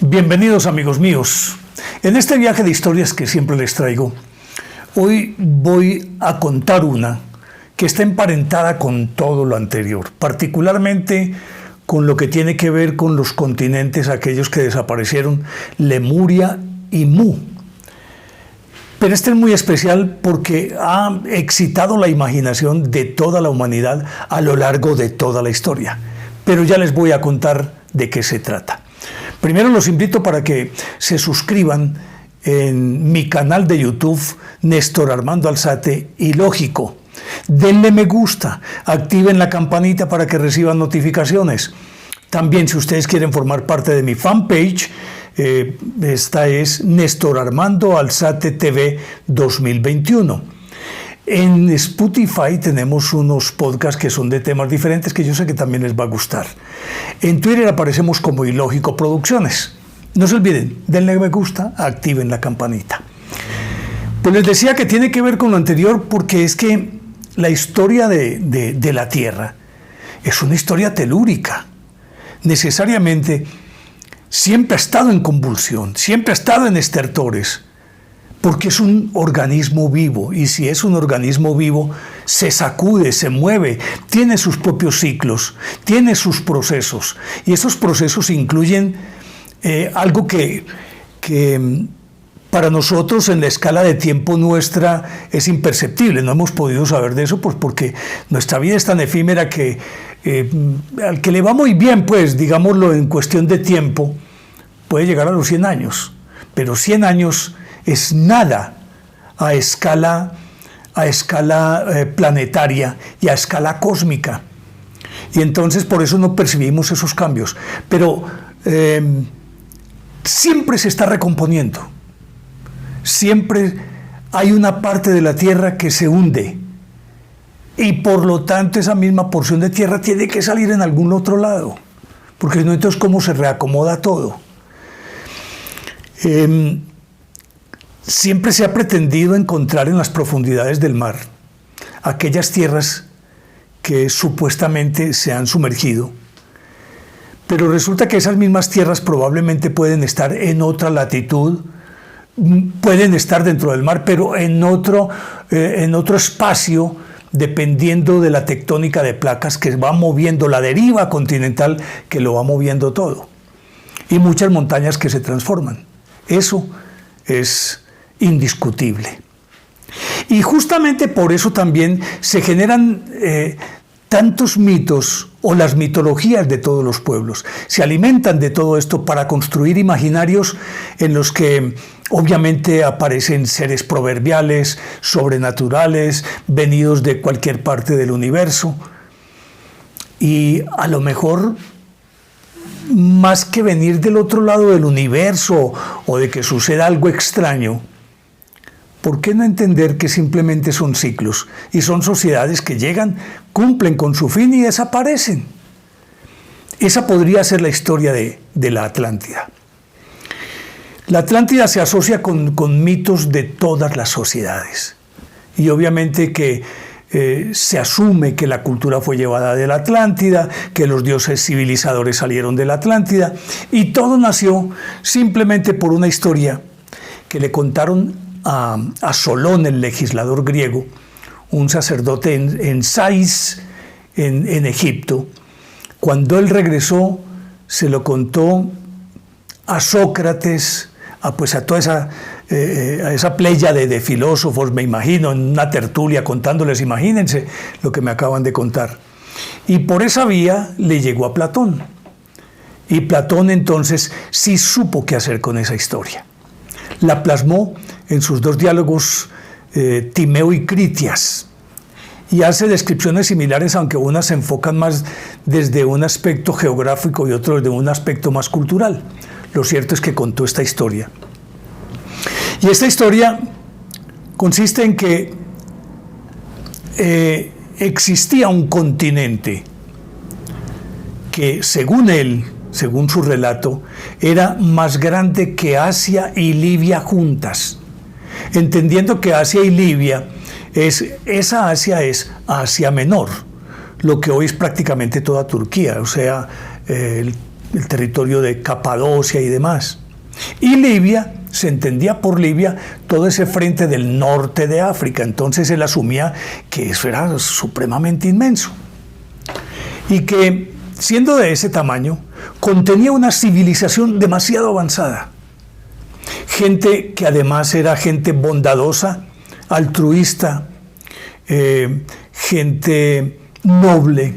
Bienvenidos amigos míos. En este viaje de historias que siempre les traigo, hoy voy a contar una que está emparentada con todo lo anterior, particularmente con lo que tiene que ver con los continentes aquellos que desaparecieron, Lemuria y Mu. Pero este es muy especial porque ha excitado la imaginación de toda la humanidad a lo largo de toda la historia. Pero ya les voy a contar de qué se trata. Primero los invito para que se suscriban en mi canal de YouTube, Néstor Armando Alzate y Lógico. Denle me gusta, activen la campanita para que reciban notificaciones. También si ustedes quieren formar parte de mi fanpage, esta es Néstor Armando Alzate TV 2021. En Spotify tenemos unos podcasts que son de temas diferentes que yo sé que también les va a gustar. En Twitter aparecemos como Ilógico Producciones. No se olviden, denle me gusta, activen la campanita. Pues les decía que tiene que ver con lo anterior porque es que la historia de la Tierra es una historia telúrica. Necesariamente siempre ha estado en convulsión, siempre ha estado en estertores. Porque es un organismo vivo, y si es un organismo vivo, se sacude, se mueve, tiene sus propios ciclos, tiene sus procesos, y esos procesos incluyen algo que para nosotros en la escala de tiempo nuestra es imperceptible. No hemos podido saber de eso pues porque nuestra vida es tan efímera que al que le va muy bien, pues digámoslo en cuestión de tiempo, puede llegar a los 100 años, pero 100 años es nada a escala planetaria y a escala cósmica. Y entonces por eso no percibimos esos cambios. Pero siempre se está recomponiendo. Siempre hay una parte de la Tierra que se hunde. Y por lo tanto esa misma porción de tierra tiene que salir en algún otro lado. Porque no, entonces ¿cómo se reacomoda todo? Siempre se ha pretendido encontrar en las profundidades del mar aquellas tierras que supuestamente se han sumergido, pero resulta que esas mismas tierras probablemente pueden estar en otra latitud, pueden estar dentro del mar, pero en otro espacio, dependiendo de la tectónica de placas que va moviendo, la deriva continental que lo va moviendo todo, y muchas montañas que se transforman. Eso es indiscutible. Y justamente por eso también se generan tantos mitos o las mitologías de todos los pueblos. Se alimentan de todo esto para construir imaginarios en los que obviamente aparecen seres proverbiales, sobrenaturales, venidos de cualquier parte del universo. Y a lo mejor, más que venir del otro lado del universo o de que suceda algo extraño, ¿por qué no entender que simplemente son ciclos y son sociedades que llegan, cumplen con su fin y desaparecen? Esa podría ser la historia de la Atlántida. La Atlántida se asocia con mitos de todas las sociedades. Y obviamente que se asume que la cultura fue llevada de la Atlántida, que los dioses civilizadores salieron de la Atlántida, y todo nació simplemente por una historia que le contaron a Solón, el legislador griego, un sacerdote en Sais, en Egipto. Cuando él regresó, se lo contó a Sócrates, a toda esa playa de filósofos, me imagino, en una tertulia contándoles, imagínense lo que me acaban de contar. Y por esa vía le llegó a Platón. Y Platón entonces sí supo qué hacer con esa historia. La plasmó en sus dos diálogos Timeo y Critias, y hace descripciones similares, aunque unas se enfocan más desde un aspecto geográfico y otro desde un aspecto más cultural. Lo cierto es que contó esta historia. Y esta historia consiste en que existía un continente que, según él, según su relato, era más grande que Asia y Libia juntas, entendiendo que Asia y Libia, esa Asia es Asia Menor, lo que hoy es prácticamente toda Turquía, o sea, el territorio de Capadocia y demás. Y Libia, se entendía por Libia todo ese frente del norte de África, entonces él asumía que eso era supremamente inmenso. Y que, siendo de ese tamaño, contenía una civilización demasiado avanzada. Gente que además era gente bondadosa, altruista, gente noble,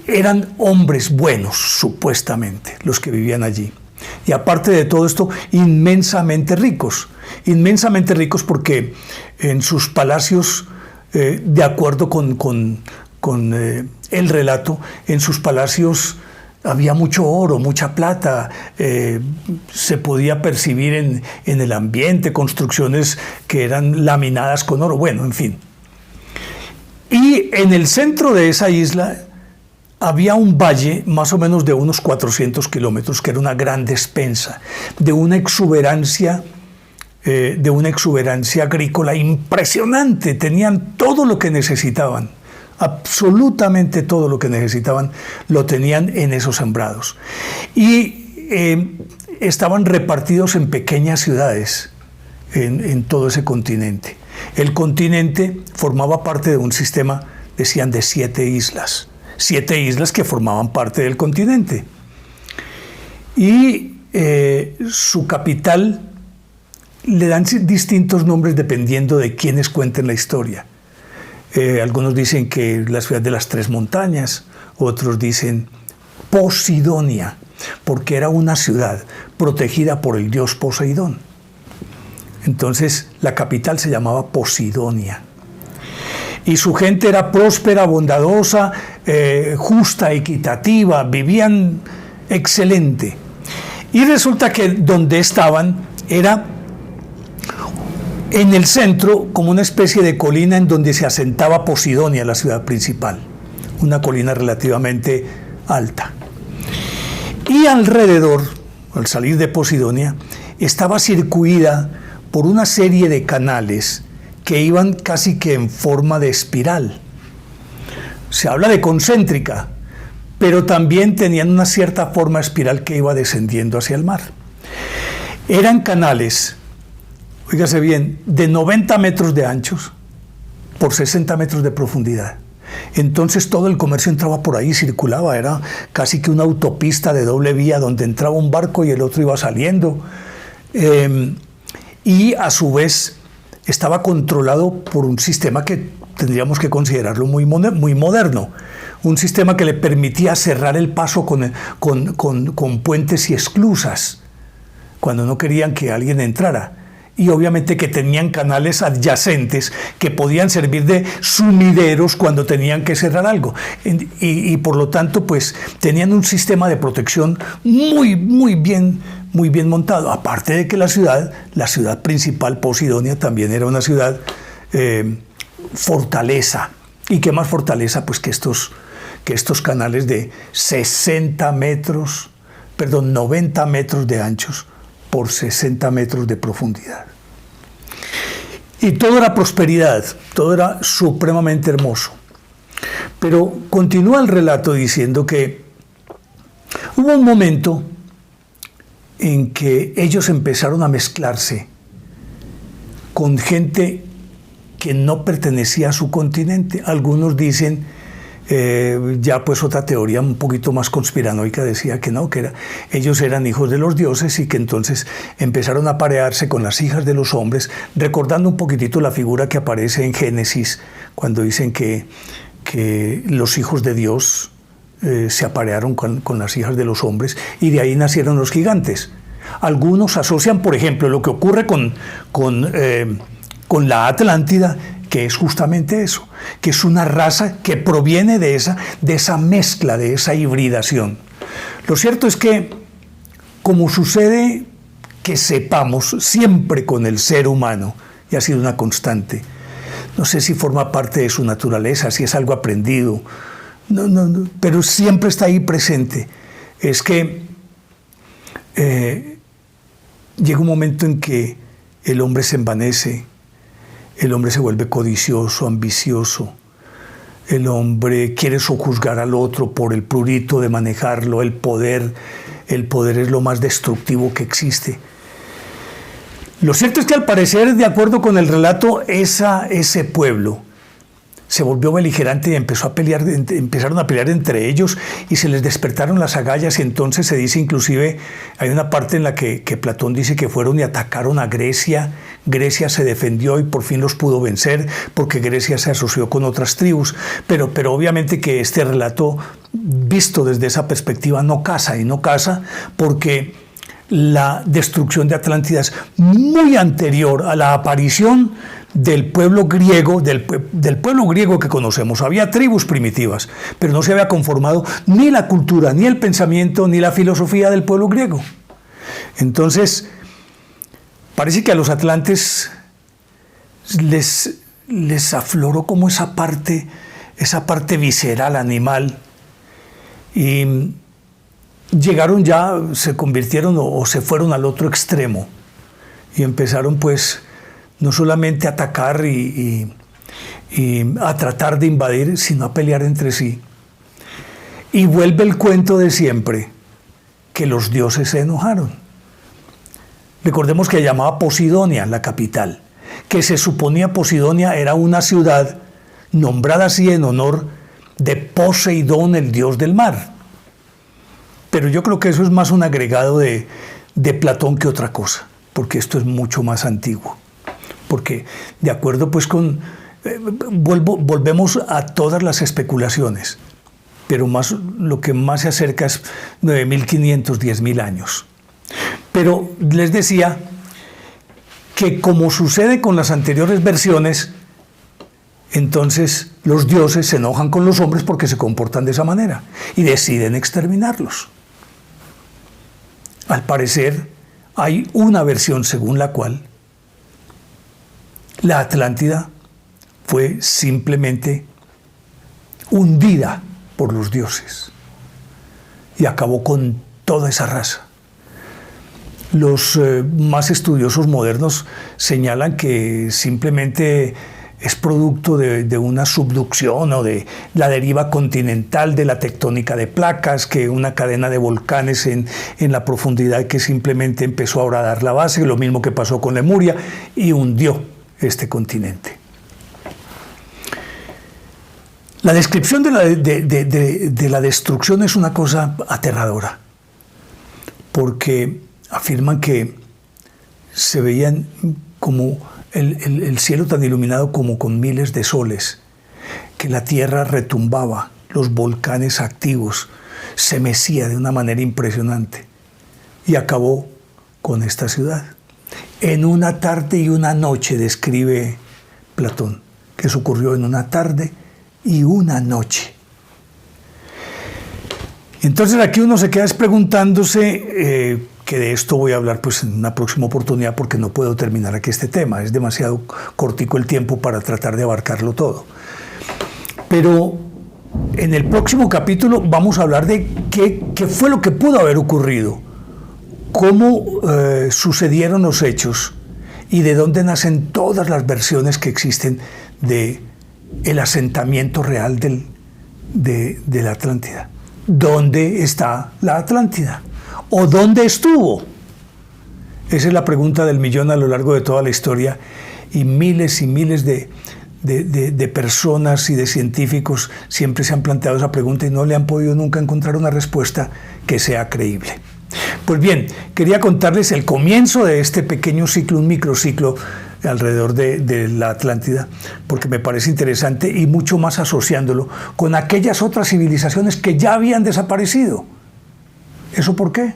eran hombres buenos, supuestamente, los que vivían allí. Y aparte de todo esto, inmensamente ricos porque en sus palacios, de acuerdo con el relato, en sus palacios había mucho oro, mucha plata, se podía percibir en el ambiente construcciones que eran laminadas con oro, bueno, en fin. Y en el centro de esa isla había un valle más o menos de unos 400 kilómetros, que era una gran despensa, de una exuberancia agrícola impresionante. Tenían todo lo que necesitaban, absolutamente todo lo que necesitaban lo tenían en esos sembrados. Y estaban repartidos en pequeñas ciudades en todo ese continente. El continente formaba parte de un sistema, decían, de 7 islas. 7 islas que formaban parte del continente. Y su capital le dan distintos nombres dependiendo de quiénes cuenten la historia. Algunos dicen que la ciudad de las 3 montañas, otros dicen Posidonia, porque era una ciudad protegida por el dios Poseidón. Entonces la capital se llamaba Posidonia. Y su gente era próspera, bondadosa, justa, equitativa, vivían excelente. Y resulta que donde estaban era en el centro, como una especie de colina en donde se asentaba Posidonia, la ciudad principal, una colina relativamente alta. Y alrededor, al salir de Posidonia, estaba circuida por una serie de canales que iban casi que en forma de espiral. Se habla de concéntrica, pero también tenían una cierta forma espiral que iba descendiendo hacia el mar. Eran canales, fíjese bien, de 90 metros de anchos por 60 metros de profundidad. Entonces todo el comercio entraba por ahí, circulaba, era casi que una autopista de doble vía donde entraba un barco y el otro iba saliendo. Y a su vez estaba controlado por un sistema que tendríamos que considerarlo muy moderno. Un sistema que le permitía cerrar el paso con puentes y esclusas cuando no querían que alguien entrara. Y obviamente que tenían canales adyacentes que podían servir de sumideros cuando tenían que cerrar algo. Y por lo tanto, pues tenían un sistema de protección muy bien montado. Aparte de que la ciudad principal, Posidonia, también era una ciudad fortaleza. ¿Y qué más fortaleza? Pues que estos canales de 90 metros de anchos por 60 metros de profundidad. Y todo era prosperidad, todo era supremamente hermoso. Pero continúa el relato diciendo que hubo un momento en que ellos empezaron a mezclarse con gente que no pertenecía a su continente. Algunos dicen, ya pues otra teoría un poquito más conspiranoica decía que no, que ellos eran hijos de los dioses y que entonces empezaron a aparearse con las hijas de los hombres, recordando un poquitito la figura que aparece en Génesis, cuando dicen que los hijos de Dios se aparearon con las hijas de los hombres y de ahí nacieron los gigantes. Algunos asocian, por ejemplo, lo que ocurre con la Atlántida, que es justamente eso, que es una raza que proviene de esa mezcla, de esa hibridación. Lo cierto es que, como sucede que sepamos siempre con el ser humano, y ha sido una constante, no sé si forma parte de su naturaleza, si es algo aprendido, no, pero siempre está ahí presente, es que llega un momento en que el hombre se envanece, el hombre se vuelve codicioso, ambicioso, El hombre quiere sojuzgar al otro por el prurito de manejarlo, el poder es lo más destructivo que existe. Lo cierto es que al parecer, de acuerdo con el relato, ese pueblo se volvió beligerante y empezaron a pelear entre ellos y se les despertaron las agallas, y entonces se dice, inclusive, hay una parte en la que Platón dice que fueron y atacaron a Grecia. Grecia se defendió y por fin los pudo vencer porque Grecia se asoció con otras tribus, pero obviamente que este relato, visto desde esa perspectiva, no casa porque la destrucción de Atlántida es muy anterior a la aparición del pueblo griego, del pueblo griego que conocemos. Había tribus primitivas, pero no se había conformado ni la cultura, ni el pensamiento, ni la filosofía del pueblo griego. Entonces, parece que a los atlantes les afloró como esa parte visceral, animal, y llegaron ya, se convirtieron o se fueron al otro extremo y empezaron pues no solamente a atacar y a tratar de invadir, sino a pelear entre sí. Y vuelve el cuento de siempre, que los dioses se enojaron. Recordemos que se llamaba Posidonia la capital, que se suponía Posidonia era una ciudad nombrada así en honor de Poseidón, el dios del mar. Pero yo creo que eso es más un agregado de Platón que otra cosa, porque esto es mucho más antiguo. Porque de acuerdo pues con... volvemos a todas las especulaciones, pero lo que más se acerca es 9.500, 10.000 años. Pero les decía que, como sucede con las anteriores versiones, entonces los dioses se enojan con los hombres porque se comportan de esa manera y deciden exterminarlos. Al parecer, hay una versión según la cual la Atlántida fue simplemente hundida por los dioses y acabó con toda esa raza. Los más estudiosos modernos señalan que simplemente es producto de una subducción o de la deriva continental de la tectónica de placas, que una cadena de volcanes en la profundidad que simplemente empezó a horadar la base, lo mismo que pasó con Lemuria, y hundió este continente. La descripción de la destrucción es una cosa aterradora, porque afirman que se veían como el cielo tan iluminado como con miles de soles, que la tierra retumbaba, los volcanes activos, se mecía de una manera impresionante y acabó con esta ciudad. En una tarde y una noche, describe Platón, que eso ocurrió en una tarde y una noche. Entonces aquí uno se queda preguntándose, que de esto voy a hablar pues en una próxima oportunidad porque no puedo terminar aquí este tema, es demasiado cortico el tiempo para tratar de abarcarlo todo. Pero en el próximo capítulo vamos a hablar de qué fue lo que pudo haber ocurrido, cómo sucedieron los hechos y de dónde nacen todas las versiones que existen de el asentamiento real de la Atlántida. ¿Dónde está la Atlántida? ¿O dónde estuvo? Esa es la pregunta del millón a lo largo de toda la historia, y miles de personas y de científicos siempre se han planteado esa pregunta y no le han podido nunca encontrar una respuesta que sea creíble. Pues bien, quería contarles el comienzo de este pequeño ciclo, un microciclo alrededor de la Atlántida, porque me parece interesante, y mucho más asociándolo con aquellas otras civilizaciones que ya habían desaparecido. ¿Eso por qué?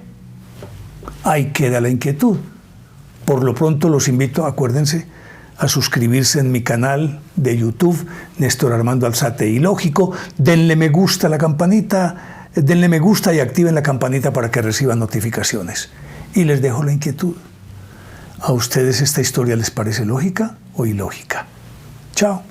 Ahí queda la inquietud. Por lo pronto los invito, acuérdense, a suscribirse en mi canal de YouTube, Néstor Armando Alzate y Lógico. Denle me gusta a la campanita, denle me gusta y activen la campanita para que reciban notificaciones. Y les dejo la inquietud. ¿A ustedes esta historia les parece lógica o ilógica? Chao.